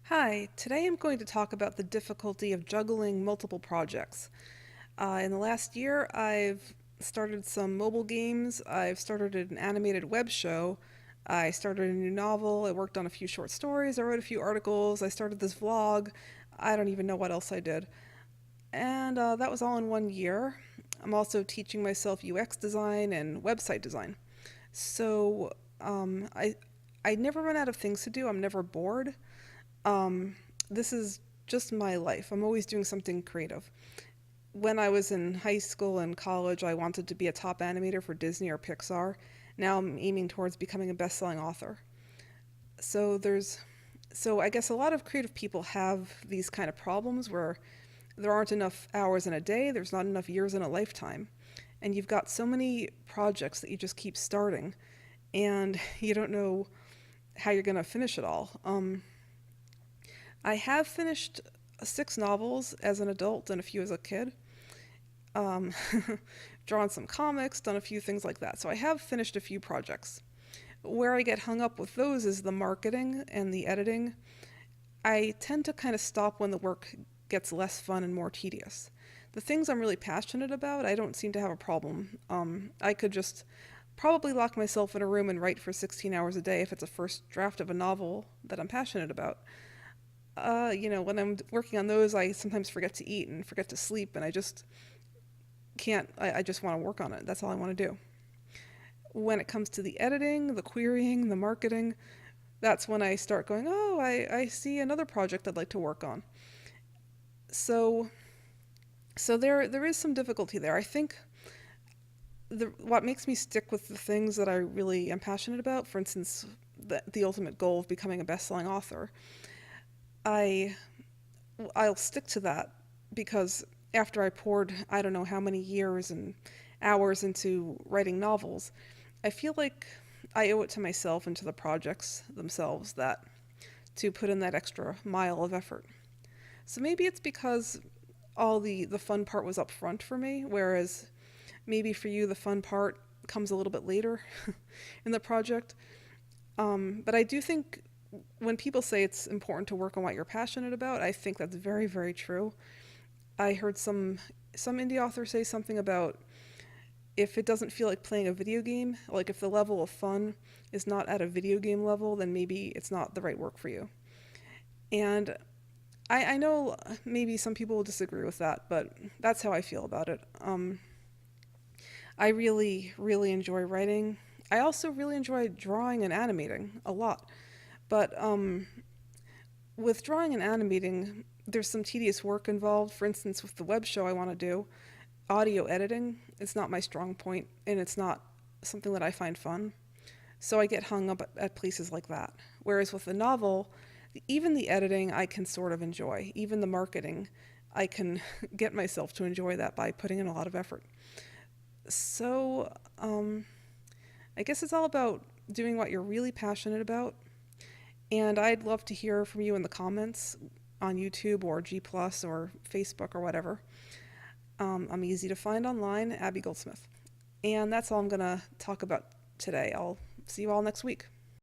Hi, today I'm going to talk about the difficulty of juggling multiple projects. In the last year, I've started some mobile games, I've started an animated web show, I started a new novel, I worked on a few short stories, I wrote a few articles, I started this vlog. I don't even know what else I did. And that was all in 1 year. I'm also teaching myself UX design and website design. So um, I, I never run out of things to do, I'm never bored. Um, this is just my life. I'm always doing something creative. When I was in high school and college, I wanted to be a top animator for Disney or Pixar. Now I'm aiming towards becoming a best-selling author. So there's so I guess a lot of creative people have these kind of problems where there aren't enough hours in a day, there's not enough years in a lifetime, and you've got so many projects that you just keep starting and you don't know how you're going to finish it all. I have finished 6 novels as an adult and a few as a kid. Um, Drawn some comics, done a few things like that. So I have finished a few projects. Where I get hung up with those is the marketing and the editing. I tend to kind of stop when the work gets less fun and more tedious. The things I'm really passionate about, I don't seem to have a problem. I could just probably lock myself in a room and write for 16 hours a day if it's a first draft of a novel that I'm passionate about. When I'm working on those, I sometimes forget to eat and forget to sleep, and I just can't. I just want to work on it. That's all I want to do. When it comes to the editing, the querying, the marketing, that's when I start going, oh, I see another project I'd like to work on. So, so there is some difficulty there. I think what makes me stick with the things that I really am passionate about, for instance, the ultimate goal of becoming a best-selling author, I I'll stick to that because after I poured I don't know how many years and hours into writing novels, I feel like I owe it to myself and to the projects themselves that to put in that extra mile of effort. So maybe it's because all the fun part was up front for me, whereas maybe for you the fun part comes a little bit later in the project. But I do think when people say it's important to work on what you're passionate about, I think that's very, very true. I heard some indie author say something about if it doesn't feel like playing a video game, like if the level of fun is not at a video game level, then maybe it's not the right work for you. And I know maybe some people will disagree with that, but that's how I feel about it. I really, really enjoy writing. I also really enjoy drawing and animating a lot. But with drawing and animating, there's some tedious work involved. For instance, with the web show I want to do, audio editing is not my strong point, and it's not something that I find fun. So I get hung up at places like that. Whereas with the novel, even the editing I can sort of enjoy. Even the marketing, I can get myself to enjoy that by putting in a lot of effort. So I guess it's all about doing what you're really passionate about. And I'd love to hear from you in the comments on YouTube or G Plus or Facebook or whatever. I'm easy to find online, Abby Goldsmith. And that's all I'm going to talk about today. I'll see you all next week.